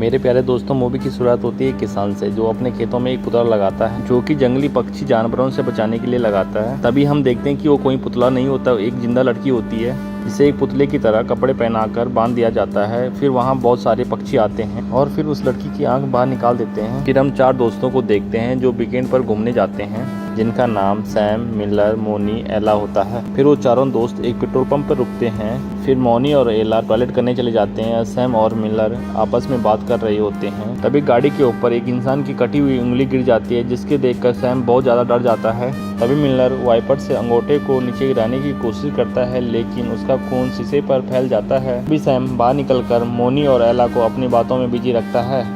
मेरे प्यारे दोस्तों, मूवी की शुरुआत होती है किसान से, जो अपने खेतों में एक पुतला लगाता है, जो कि जंगली पक्षी जानवरों से बचाने के लिए लगाता है। तभी हम देखते हैं कि वो कोई पुतला नहीं होता, एक जिंदा लड़की होती है, जिसे एक पुतले की तरह कपड़े पहनाकर बांध दिया जाता है। फिर वहाँ बहुत सारे पक्षी आते हैं और फिर उस लड़की की आंख बाहर निकाल देते हैं। फिर हम 4 दोस्तों को देखते हैं जो वीकेंड पर घूमने जाते हैं, जिनका नाम सैम, मिलर, मोनी, एला होता है। फिर वो चारों दोस्त एक पेट्रोल पंप पर रुकते हैं। फिर मोनी और एला टॉयलेट करने चले जाते हैं। सैम और मिलर आपस में बात कर रहे होते हैं। तभी गाड़ी के ऊपर एक इंसान की कटी हुई उंगली गिर जाती है, जिसके देखकर सैम बहुत ज्यादा डर जाता है। तभी मिलर वाइपर से अंगूठे को नीचे गिराने की कोशिश करता है, लेकिन उसका खून शीशे पर फैल जाता है। तभी सैम बाहर निकलकर मोनी और एला को अपनी बातों में बिजी रखता है,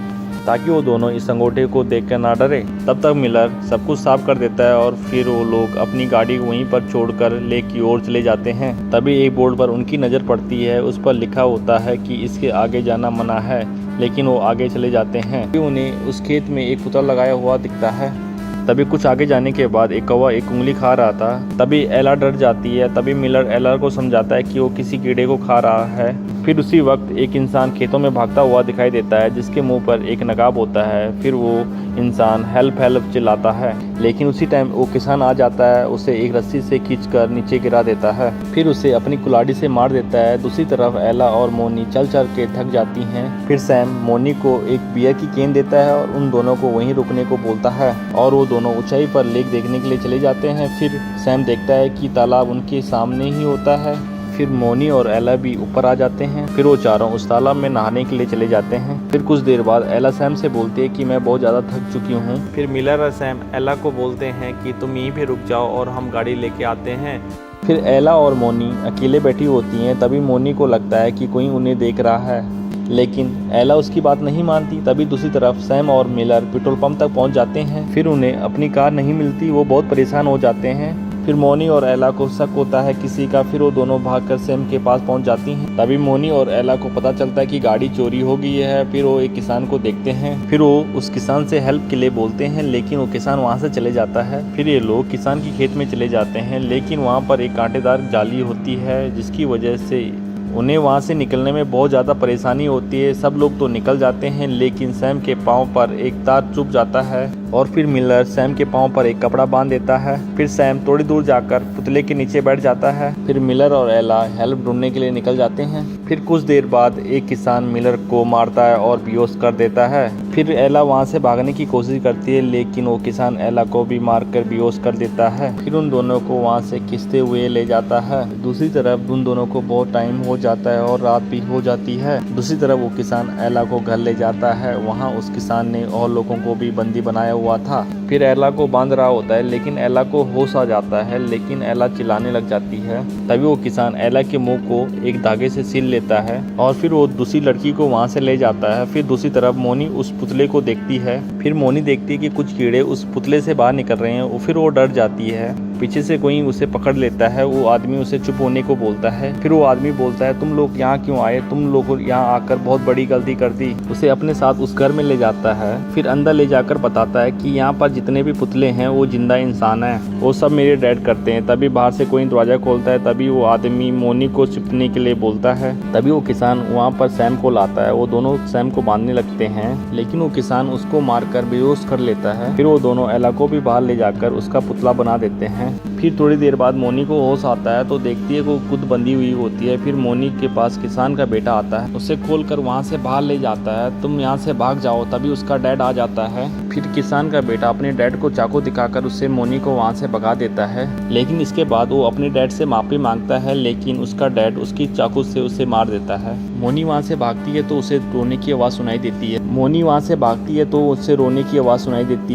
ताकि वो दोनों इस अंगूठे को देखकर ना डरे। तब तक मिलर सब कुछ साफ कर देता है और फिर वो लोग अपनी गाड़ी वहीं पर छोड़कर लेक की ओर चले जाते हैं। तभी एक बोर्ड पर उनकी नज़र पड़ती है। उस पर लिखा होता है कि इसके आगे जाना मना है, लेकिन वो आगे चले जाते हैं। फिर उन्हें उस खेत में एक पुतला लगाया हुआ दिखता है। तभी कुछ आगे जाने के बाद एक कौवा एक उंगली खा रहा था। तभी एला डर जाती है। तभी मिलर एला को समझाता है कि वो किसी कीड़े को खा रहा है। फिर उसी वक्त एक इंसान खेतों में भागता हुआ दिखाई देता है, जिसके मुंह पर एक नकाब होता है। फिर वो इंसान हेल्प हेल्प चिल्लाता है, लेकिन उसी टाइम वो किसान आ जाता है, उसे एक रस्सी से खींचकर नीचे गिरा देता है। फिर उसे अपनी कुल्हाड़ी से मार देता है। दूसरी तरफ एला और मोनी चल चल के थक जाती हैं। फिर सैम मोनी को एक बियर की केन देता है और उन दोनों को वहीं रुकने को बोलता है, और वो दोनों ऊंचाई पर लेक देखने के लिए चले जाते हैं। फिर सैम देखता है कि तालाब उनके सामने ही होता है। फिर मोनी और एला भी ऊपर आ जाते हैं। फिर वो चारों उस तालाब में नहाने के लिए चले जाते हैं। फिर कुछ देर बाद एला सैम से बोलती है कि मैं बहुत ज़्यादा थक चुकी हूँ। फिर मिलर और सैम एला को बोलते हैं कि तुम यहीं पे रुक जाओ और हम गाड़ी लेके आते हैं। फिर एला और मोनी अकेले बैठी होती हैं। तभी मोनी को लगता है कि कोई उन्हें देख रहा है, लेकिन एला उसकी बात नहीं मानती। तभी दूसरी तरफ सैम और मिलर पेट्रोल पंप तक पहुंच जाते हैं। फिर उन्हें अपनी कार नहीं मिलती, वो बहुत परेशान हो जाते हैं। फिर मोनी और एला को शक होता है किसी का। फिर वो दोनों भागकर सैम के पास पहुंच जाती हैं। तभी मोनी और एला को पता चलता है कि गाड़ी चोरी हो गई है। फिर वो एक किसान को देखते हैं। फिर वो उस किसान से हेल्प के लिए बोलते हैं, लेकिन वो किसान वहां से चले जाता है। फिर ये लोग किसान की खेत में चले जाते हैं, लेकिन वहां पर एक कांटेदार जाली होती है, जिसकी वजह से उन्हें वहां से निकलने में बहुत ज़्यादा परेशानी होती है। सब लोग तो निकल जाते हैं, लेकिन सैम के पाँव पर एक तार चुभ जाता है और फिर मिलर सैम के पाँव पर एक कपड़ा बांध देता है। फिर सैम थोड़ी दूर जाकर पुतले के नीचे बैठ जाता है। फिर मिलर और एला हेल्प ढूंढने के लिए निकल जाते हैं। फिर कुछ देर बाद एक किसान मिलर को मारता है और बेहोश कर देता है। फिर एला वहां से भागने की कोशिश करती है, लेकिन वो किसान एला को भी मारकर बेहोश कर देता है। फिर उन दोनों को वहां से खींचते हुए ले जाता है। दूसरी तरफ उन दोनों को बहुत टाइम हो जाता है और रात भी हो जाती है। दूसरी तरफ वो किसान एला को घर ले जाता है। वहाँ उस किसान ने और लोगों को भी बंदी बनाया हुआ था। फिर एला को बांध रहा होता है, लेकिन एला को होश आ जाता है, लेकिन एला चिल्लाने लग जाती है। तभी वो किसान एला के मुंह को एक धागे से सील लेता है और फिर वो दूसरी लड़की को वहां से ले जाता है। फिर दूसरी तरफ मोनी उस पुतले को देखती है। फिर मोनी देखती है कि कुछ कीड़े उस पुतले से बाहर निकल रहे हैं। फिर वो डर जाती है। पीछे से कोई उसे पकड़ लेता है। वो आदमी उसे चुप होने को बोलता है। फिर वो आदमी बोलता है, तुम लोग यहाँ क्यों आए? तुम लोग यहाँ आकर बहुत बड़ी गलती कर दी। उसे अपने साथ उस घर में ले जाता है। फिर अंदर ले जाकर बताता है कि यहाँ पर जितने भी पुतले हैं वो जिंदा इंसान हैं, वो सब मेरे डैड करते हैं। तभी बाहर से कोई दरवाजा खोलता है। तभी वो आदमी मोनी को छिपने के लिए बोलता है। तभी वो किसान वहाँ पर सैम को लाता है। वो दोनों सैम को बांधने लगते हैं, लेकिन वो किसान उसको मारकर बेहोश कर लेता है। फिर वो दोनों एला को भी बाहर ले जाकर उसका पुतला बना देते हैं। फिर थोड़ी देर बाद मोनी को होश आता है, तो देखती है वो खुद बंधी हुई होती है। फिर मोनी के पास किसान का बेटा आता है, उसे खोलकर वहां से बाहर ले जाता है। तुम यहाँ से भाग जाओ। तभी उसका डैड आ जाता है। फिर किसान का बेटा अपने डैड को चाकू दिखाकर उससे मोनी को वहां से भगा देता है, लेकिन इसके बाद वो अपने डैड से माफी मांगता है, लेकिन उसका डैड उसकी चाकू से उसे मार देता है। मोनी वहां से भागती है तो उसे रोने की आवाज़ सुनाई देती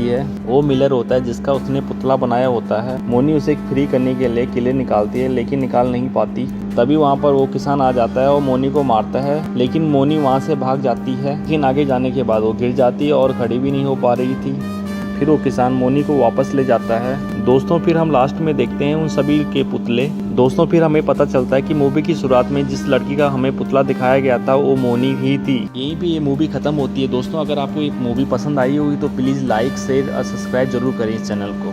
है। वो मिलर होता है, जिसका उसने पुतला बनाया होता है। मोनी उसे फ्री करने के लिए किले निकालती है, लेकिन निकाल नहीं पाती। तभी वहाँ पर वो किसान आ जाता है और मोनी को मारता है, लेकिन मोनी वहाँ से भाग जाती है। लेकिन आगे जाने के बाद वो गिर जाती है और खड़ी भी नहीं हो पा रही थी। फिर वो किसान मोनी को वापस ले जाता है। दोस्तों, फिर हम लास्ट में देखते हैं उन सभी के पुतले। दोस्तों, फिर हमें पता चलता है कि मूवी की शुरुआत में जिस लड़की का हमें पुतला दिखाया गया था वो मोनी ही थी। यहीं पे ये मूवी खत्म होती है। दोस्तों, अगर आपको एक मूवी पसंद आई होगी तो प्लीज़ लाइक, शेयर और सब्सक्राइब जरूर करें इस चैनल को।